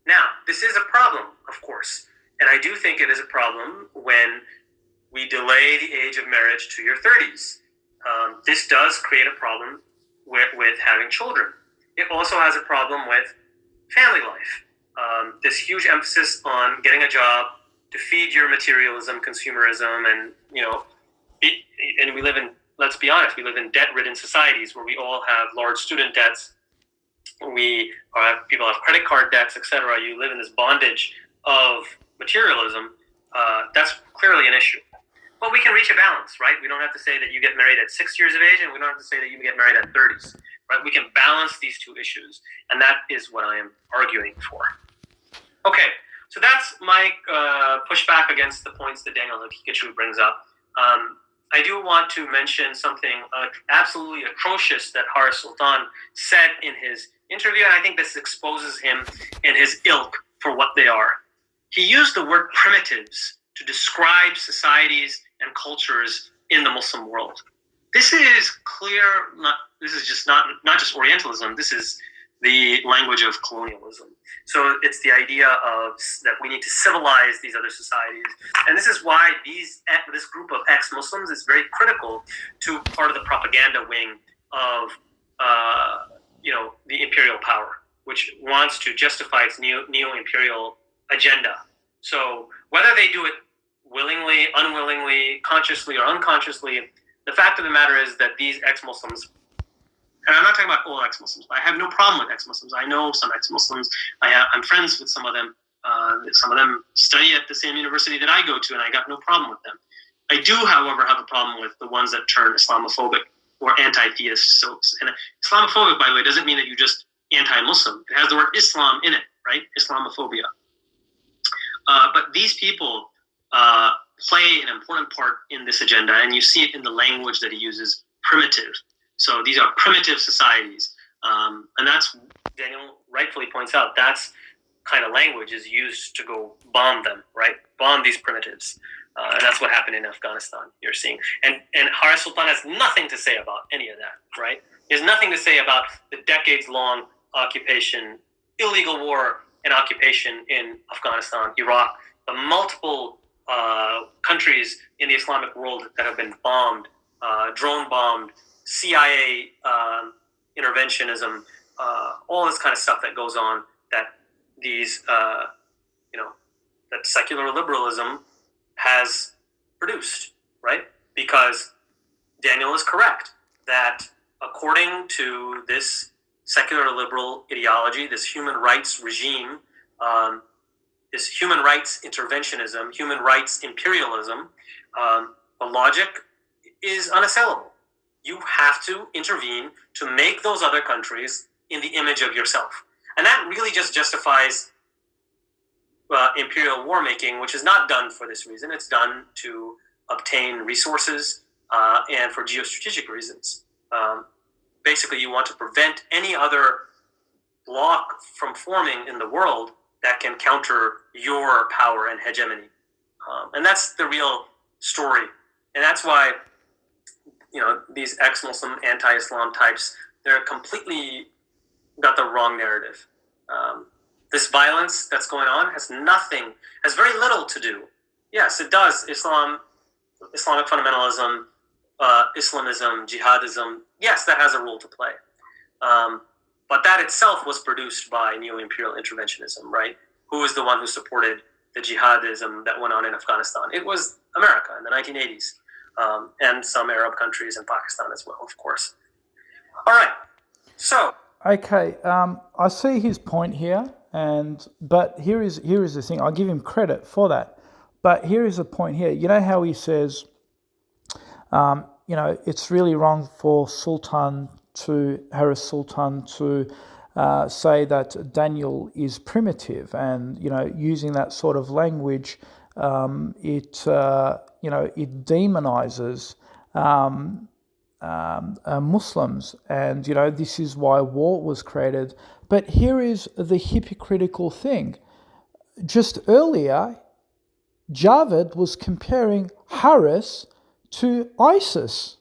Now, this is a problem, of course. And I do think it is a problem when we delay the age of marriage to your 30s. This does create a problem with having children. It also has a problem with family life. This huge emphasis on getting a job to feed your materialism, consumerism, and and we live in, let's be honest, we live in debt-ridden societies where we all have large student debts. People have credit card debts, etc. You live in this bondage of materialism. That's clearly an issue. But we can reach a balance, right? We don't have to say that you get married at 6 years of age, and we don't have to say that you get married at 30s, right? We can balance these two issues, and that is what I am arguing for. Okay, so that's my pushback against the points that Daniel Haqiqatjou brings up. I do want to mention something absolutely atrocious that Sultan said in his interview, and I think this exposes him and his ilk for what they are. He used the word primitives to describe societies and cultures in the Muslim world. This is clear. This is just not just Orientalism. This is the language of colonialism. So it's the idea of that we need to civilize these other societies, and this is why this group of ex-Muslims is very critical to part of the propaganda wing of the imperial power, which wants to justify its neo-imperial agenda. So whether they do it willingly, unwillingly, consciously or unconsciously, the fact of the matter is that these ex-Muslims, and I'm not talking about all ex-Muslims, but I have no problem with ex-Muslims. I know some ex-Muslims. I'm friends with some of them. Some of them study at the same university that I go to, and I got no problem with them. I do, however, have a problem with the ones that turn Islamophobic or anti-theist. So, and Islamophobic, by the way, doesn't mean that you're just anti-Muslim. It has the word Islam in it, right? Islamophobia. But these people play an important part in this agenda, and you see it in the language that he uses, primitive. So these are primitive societies. And that's, Daniel rightfully points out, that's kind of language is used to go bomb them, right? Bomb these primitives. And that's what happened in Afghanistan, you're seeing. And Haris Sultan has nothing to say about any of that, right? He has nothing to say about the decades-long occupation, illegal war and occupation in Afghanistan, Iraq, the multiple countries in the Islamic world that have been bombed, drone bombed, CIA interventionism, all this kind of stuff that goes on that these, that secular liberalism has produced, right? Because Daniel is correct that according to this secular liberal ideology, this human rights regime, this human rights interventionism, human rights imperialism, the logic is unassailable. You have to intervene to make those other countries in the image of yourself. And that really just justifies imperial war making, which is not done for this reason. It's done to obtain resources and for geostrategic reasons. Basically, you want to prevent any other bloc from forming in the world that can counter your power and hegemony. And that's the real story. And that's why, these ex-Muslim, anti-Islam types, they're completely got the wrong narrative. This violence that's going on has very little to do. Yes, it does. Islamic fundamentalism, Islamism, jihadism, yes, that has a role to play. But that itself was produced by neo-imperial interventionism, right? Who was the one who supported the jihadism that went on in Afghanistan? It was America in the 1980s, and some Arab countries and Pakistan as well, of course. All right, so. Okay, I see his point here, but here is the thing. I'll give him credit for that. But here is the point here. You know how he says, it's really wrong for Haris Sultan to say that Daniel is primitive, and using that sort of language, it demonizes Muslims, and this is why war was created. But here is the hypocritical thing. Just earlier, Javed was comparing Haris to ISIS,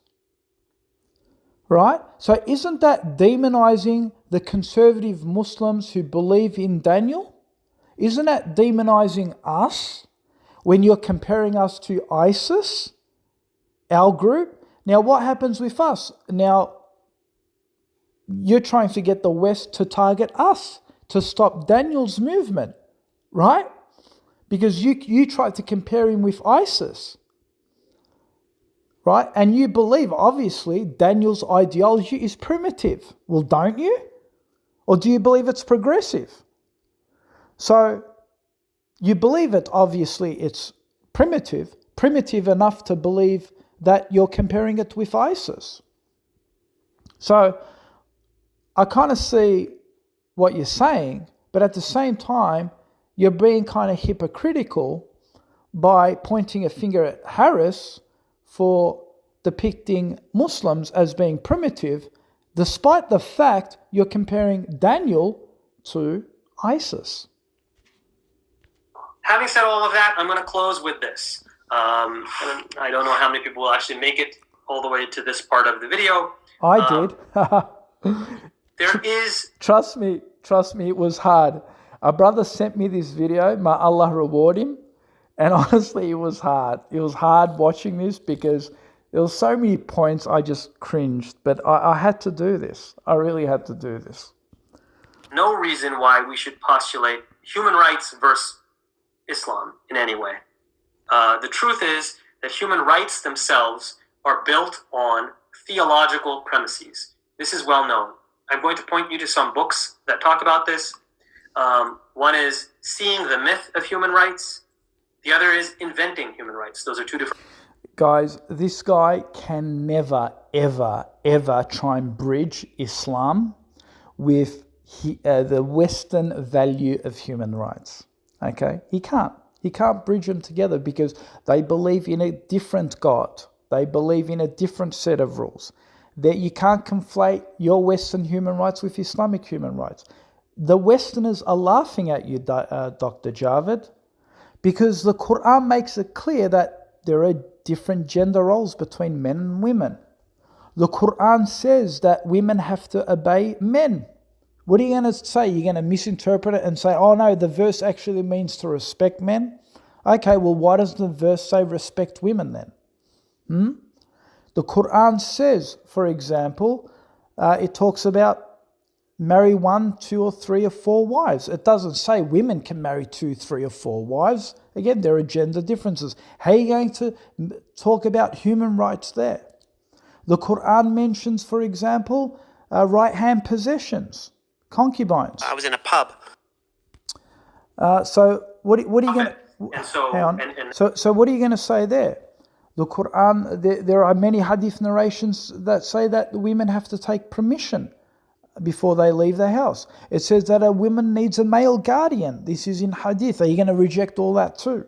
right? So isn't that demonizing the conservative Muslims who believe in Daniel? Isn't that demonizing us when you're comparing us to ISIS, our group? Now, what happens with us? Now, you're trying to get the West to target us, to stop Daniel's movement, right? Because you tried to compare him with ISIS, right? And you believe, obviously, Daniel's ideology is primitive. Well, don't you? Or do you believe it's progressive? So, you believe it, obviously, it's primitive enough to believe that you're comparing it with ISIS. So I kind of see what you're saying, but at the same time, you're being kind of hypocritical by pointing a finger at Haris for depicting Muslims as being primitive, despite the fact you're comparing Daniel to ISIS. Having said all of that, I'm going to close with this. And I don't know how many people will actually make it all the way to this part of the video. I did. There is... Trust me, it was hard. A brother sent me this video, may Allah reward him, and honestly, it was hard. It was hard watching this because there were so many points I just cringed, but I had to do this. I really had to do this. No reason why we should postulate human rights versus Islam in any way. The truth is that human rights themselves are built on theological premises. This is well known. I'm going to point you to some books that talk about this. One is Seeing the Myth of Human Rights. The other is Inventing Human Rights. Those are two different... Guys, this guy can never, ever, ever try and bridge Islam with the Western value of human rights. Okay? He can't. He can't bridge them together because they believe in a different God. They believe in a different set of rules. That you can't conflate your Western human rights with Islamic human rights. The Westerners are laughing at you, Dr. Javed, because the Quran makes it clear that there are different gender roles between men and women. The Quran says that women have to obey men. What are you going to say? You're going to misinterpret it and say, oh no, the verse actually means to respect men? Okay, well, why does the verse say respect women then? The Quran says, for example, it talks about marry 1, 2 or 3 or 4 wives. It doesn't say women can marry 2, 3 or 4 wives. Again, there are gender differences. How are you going to talk about human rights there? The Quran mentions, for example, right-hand possessions, concubines. I was in a pub. So what are you going to... Hang on. So what are you going to say there? The Quran, there are many hadith narrations that say that the women have to take permission before they leave the house. It says that a woman needs a male guardian. This is in hadith. Are you going to reject all that too?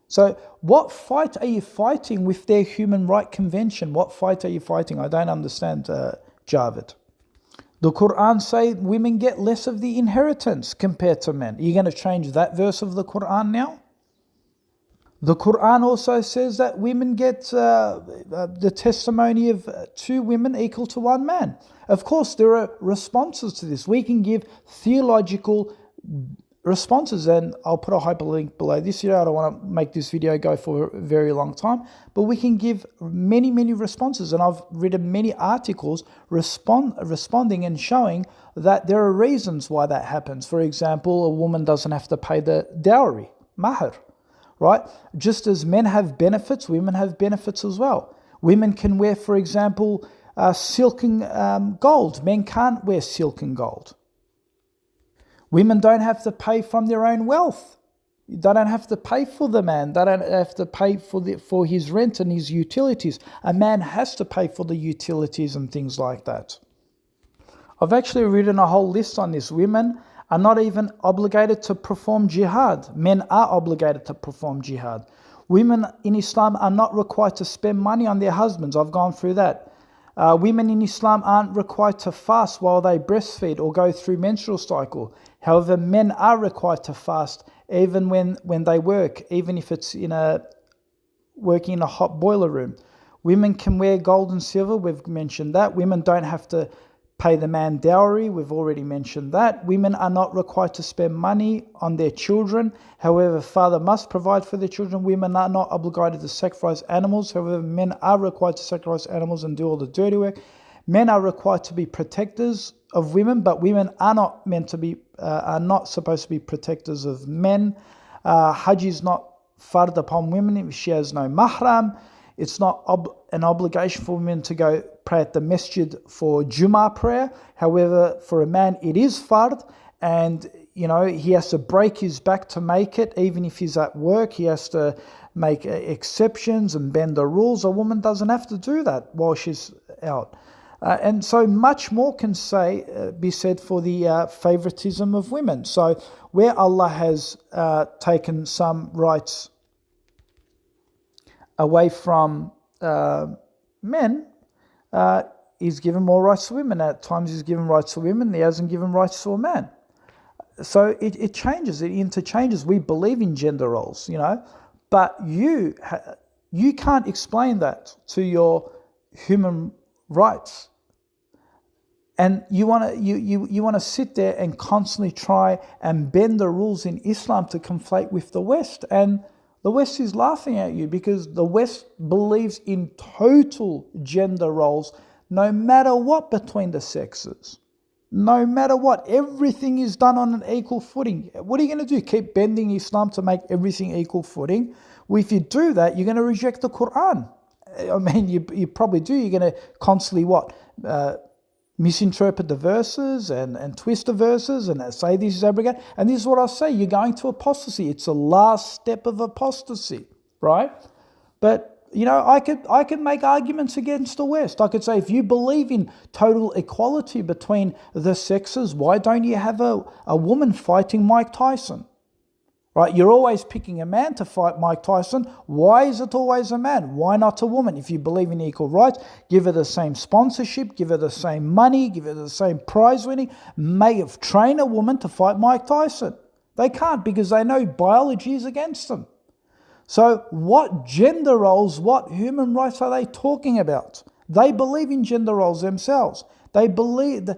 So what fight are you fighting with their human right convention? What fight are you fighting? I don't understand, Javed. The Quran say women get less of the inheritance compared to men. Are you going to change that verse of the Quran now? The Quran also says that women get the testimony of 2 women equal to 1 man. Of course, there are responses to this. We can give theological responses, and I'll put a hyperlink below this. I don't want to make this video go for a very long time, but we can give many, many responses, and I've written many articles responding and showing that there are reasons why that happens. For example, a woman doesn't have to pay the dowry, mahr. Right? Just as men have benefits, women have benefits as well. Women can wear, for example, silk and gold. Men can't wear silk and gold. Women don't have to pay from their own wealth. They don't have to pay for the man. They don't have to pay for his rent and his utilities. A man has to pay for the utilities and things like that. I've actually written a whole list on this. Women are not even obligated to perform jihad. Men are obligated to perform jihad. Women in Islam are not required to spend money on their husbands. I've gone through that. Women in Islam aren't required to fast while they breastfeed or go through menstrual cycle. However, men are required to fast even when they work, even if it's working in a hot boiler room. Women can wear gold and silver. We've mentioned that. Women don't have to pay the man dowry. We've already mentioned that. Women are not required to spend money on their children. However, father must provide for their children. Women are not obligated to sacrifice animals. However, men are required to sacrifice animals and do all the dirty work. Men are required to be protectors of women, but women are not supposed to be protectors of men. Hajj is not fard upon women if she has no mahram. It's not an obligation for women to go pray at the masjid for Jummah prayer. However, for a man, it is fard, and he has to break his back to make it. Even if he's at work, he has to make exceptions and bend the rules. A woman doesn't have to do that while she's out. And so much more can be said for the favoritism of women. So where Allah has taken some rights away from men, he's given more rights to women. At times he's given rights to women, he hasn't given rights to a man. So it changes, it interchanges. We believe in gender roles, but you can't explain that to your human rights. And you want to sit there and constantly try and bend the rules in Islam to conflate with the West. And the West is laughing at you because the West believes in total gender roles, no matter what, between the sexes. No matter what, everything is done on an equal footing. What are you going to do? Keep bending Islam to make everything equal footing? Well, if you do that, you're going to reject the Quran. I mean, you probably do. You're going to constantly misinterpret the verses and twist the verses and say this is abrogated. And this is what I say, you're going to apostasy. It's the last step of apostasy, right? But I could make arguments against the West. I could say, if you believe in total equality between the sexes, why don't you have a woman fighting Mike Tyson? Right? You're always picking a man to fight Mike Tyson. Why is it always a man? Why not a woman? If you believe in equal rights, give her the same sponsorship, give her the same money, give her the same prize winning. Train a woman to fight Mike Tyson. They can't, because they know biology is against them. So what gender roles, what human rights are they talking about? They believe in gender roles themselves. They don't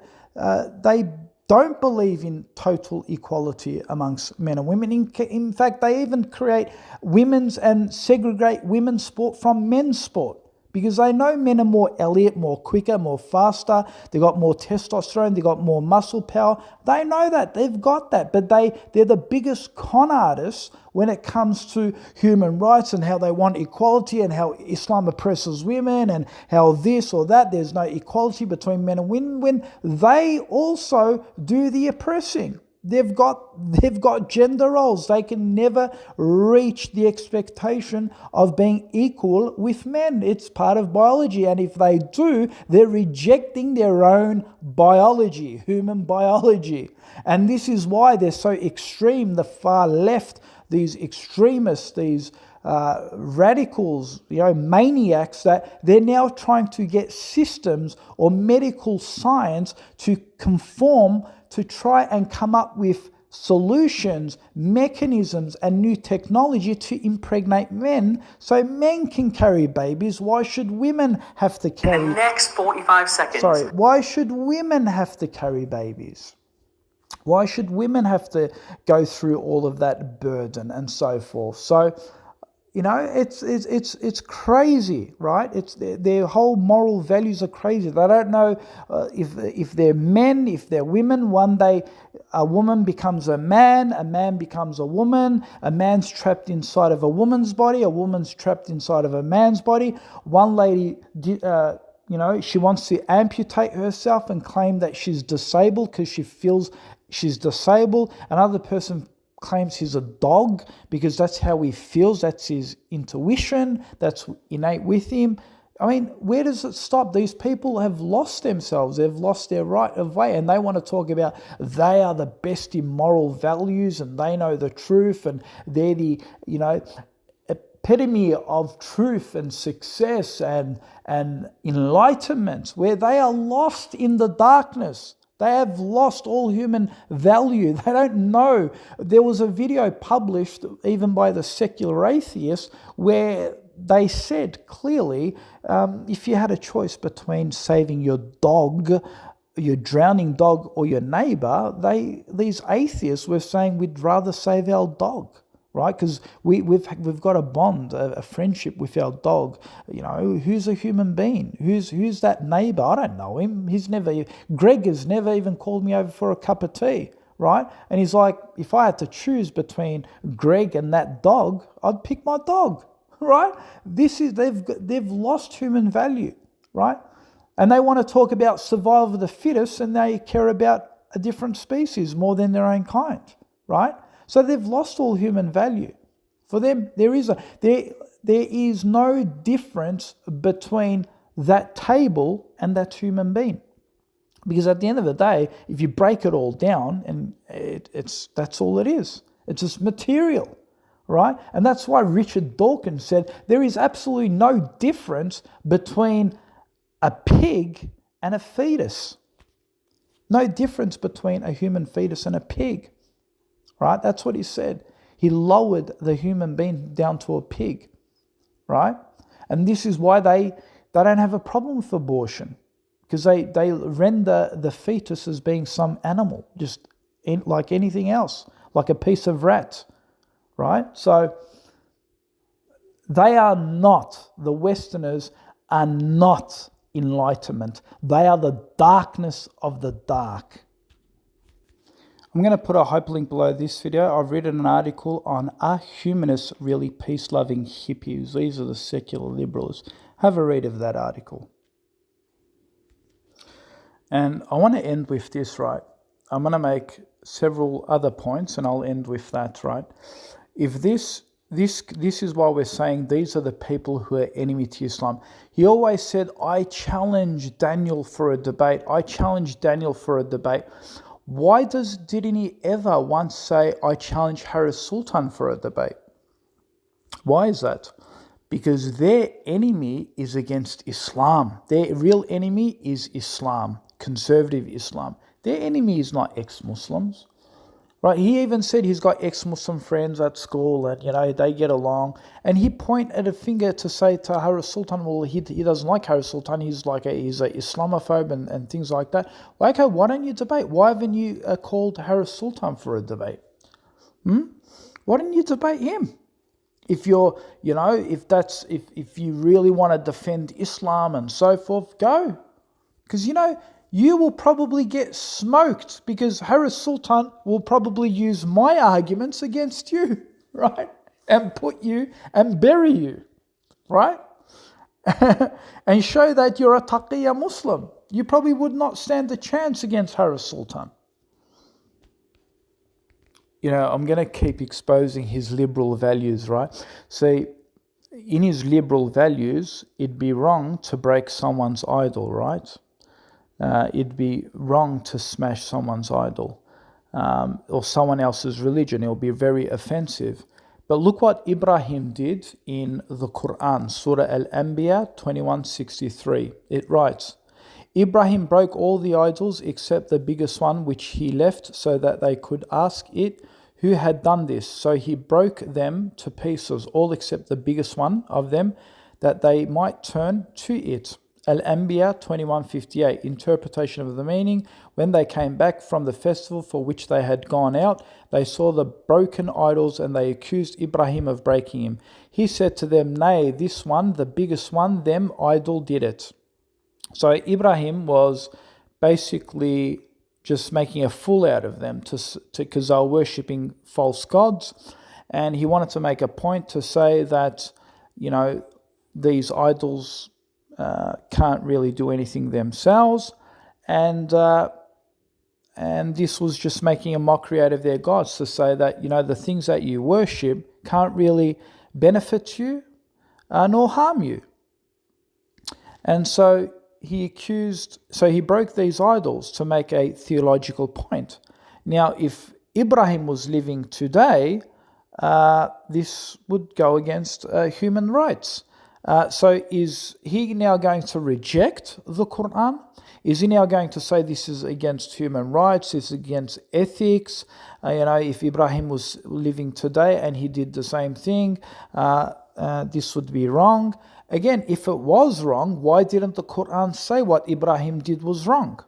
believe in total equality amongst men and women. In fact, they even create women's and segregate women's sport from men's sport, because they know men are more elite, more quicker, more faster. They've got more testosterone. They've got more muscle power. They know that. They've got that. But they're the biggest con artists when it comes to human rights and how they want equality and how Islam oppresses women and how this or that, there's no equality between men and women, when they also do the oppressing. They've got gender roles. They can never reach the expectation of being equal with men. It's part of biology. And if they do, they're rejecting their own biology, human biology. And this is why they're so extreme, the far left, these extremists, these radicals, maniacs, that they're now trying to get systems or medical science to conform, to try and come up with solutions, mechanisms and new technology to impregnate men so men can carry babies. Why should women have to carry... The next 45 seconds. Why should women have to carry babies? Why should women have to go through all of that burden and so forth? So, it's crazy, right? It's their whole moral values are crazy. They don't know if they're men, if they're women. One day a woman becomes a man becomes a woman, a man's trapped inside of a woman's body, a woman's trapped inside of a man's body. One lady she wants to amputate herself and claim that she's disabled because she feels she's disabled. Another person claims he's a dog because that's how he feels, that's his intuition, that's innate with him. I mean, where does it stop? These people have lost themselves, they've lost their right of way, and they want to talk about they are the best in moral values and they know the truth and they're the, epitome of truth and success and enlightenment, where they are lost in the darkness. They have lost all human value. They don't know. There was a video published even by the secular atheists where they said clearly, if you had a choice between saving your dog, your drowning dog, or your neighbor, these atheists were saying we'd rather save our dog. Right, because we've got a bond, a friendship with our dog. Who's a human being? Who's that neighbour? I don't know him. Greg has never even called me over for a cup of tea. Right, and he's like, if I had to choose between Greg and that dog, I'd pick my dog. Right, they've lost human value. Right, and they want to talk about survival of the fittest, and they care about a different species more than their own kind. Right. So they've lost all human value. For them, there is no difference between that table and that human being. Because at the end of the day, if you break it all down, and that's all it is. It's just material, right? And that's why Richard Dawkins said there is absolutely no difference between a pig and a fetus. No difference between a human fetus and a pig. Right? That's what he said. He lowered the human being down to a pig. Right? And this is why they don't have a problem with abortion. Because they render the fetus as being some animal, just like anything else, like a piece of rat. Right? So the Westerners are not enlightenment. They are the darkness of the dark. I'm going to put a hyperlink below this video. I've written an article on, are humanists really peace-loving hippies? These are the secular liberals. Have a read of that article. And I want to end with this, right? I'm going to make several other points and I'll end with that, right? If this is why we're saying these are the people who are enemy to Islam. He always said, I challenge Daniel for a debate. I challenge Daniel for a debate. Why didn't he ever once say, I challenge Harris Sultan for a debate? Why is that? Because their enemy is against Islam. Their real enemy is Islam, conservative Islam. Their enemy is not ex-Muslims. Right? He even said he's got ex-Muslim friends at school and, they get along. And he pointed a finger to say to Harris Sultan, well, he doesn't like Harris Sultan. He's a Islamophobe and things like that. Well, okay, why don't you debate? Why haven't you called Harris Sultan for a debate? Why don't you debate him? If you're, if you really want to defend Islam and so forth, go. Because, you will probably get smoked because Harris Sultan will probably use my arguments against you, right? And put you and bury you, right? And show that you're a taqiyya Muslim. You probably would not stand a chance against Harris Sultan. I'm going to keep exposing his liberal values, right? See, in his liberal values, it'd be wrong to break someone's idol, right? It'd be wrong to smash someone's idol or someone else's religion. It'll be very offensive. But look what Ibrahim did in the Quran, Surah Al-Anbiya 21:63. It writes, Ibrahim broke all the idols except the biggest one, which he left so that they could ask it who had done this. So he broke them to pieces, all except the biggest one of them, that they might turn to it. Al-Anbiya 21:58, interpretation of the meaning. When they came back from the festival for which they had gone out, they saw the broken idols and they accused Ibrahim of breaking him. He said to them, nay, this one, the biggest one, them idol did it. So Ibrahim was basically just making a fool out of them because they were worshipping false gods. And he wanted to make a point to say that, these idols can't really do anything themselves, and this was just making a mockery out of their gods to say that the things that you worship can't really benefit you nor harm you. And so he broke these idols to make a theological point. Now, if Ibrahim was living today, this would go against human rights. So is he now going to reject the Quran? Is he now going to say this is against human rights, this is against ethics? If Ibrahim was living today and he did the same thing, this would be wrong. Again, if it was wrong, why didn't the Quran say what Ibrahim did was wrong?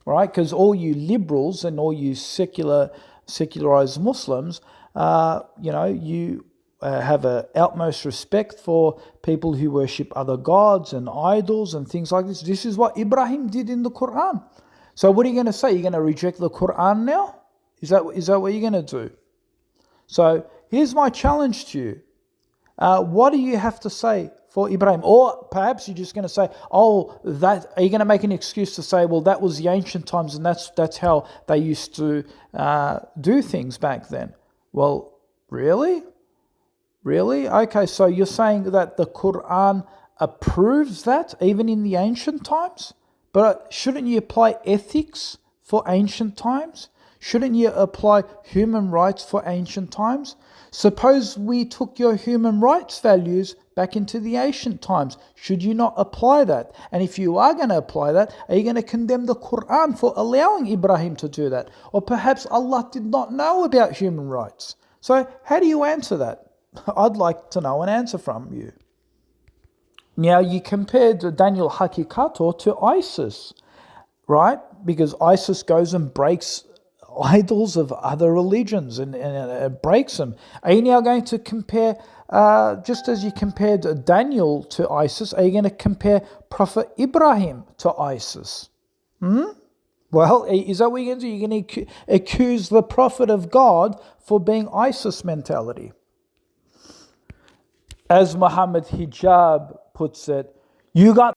Right? Because all you liberals and all you secularized Muslims, you have an utmost respect for people who worship other gods and idols and things like this. This is what Ibrahim did in the Quran. So what are you going to say? You're going to reject the Quran now? Is that what you're going to do? So here's my challenge to you. What do you have to say for Ibrahim? Or perhaps you're just going to say, are you going to make an excuse to say, well, that was the ancient times and that's how they used to do things back then? Well, really? Really? Okay, so you're saying that the Quran approves that even in the ancient times? But shouldn't you apply ethics for ancient times? Shouldn't you apply human rights for ancient times? Suppose we took your human rights values back into the ancient times. Should you not apply that? And if you are going to apply that, are you going to condemn the Quran for allowing Ibrahim to do that? Or perhaps Allah did not know about human rights. So how do you answer that? I'd like to know an answer from you. Now, you compared Daniel Haqiqatjou to ISIS, right? Because ISIS goes and breaks idols of other religions and breaks them. Are you now going to compare, just as you compared Daniel to ISIS, are you going to compare Prophet Ibrahim to ISIS? Well, is that what you're going to do? You're going to accuse the Prophet of God for being ISIS mentality. As Muhammad Hijab puts it, you got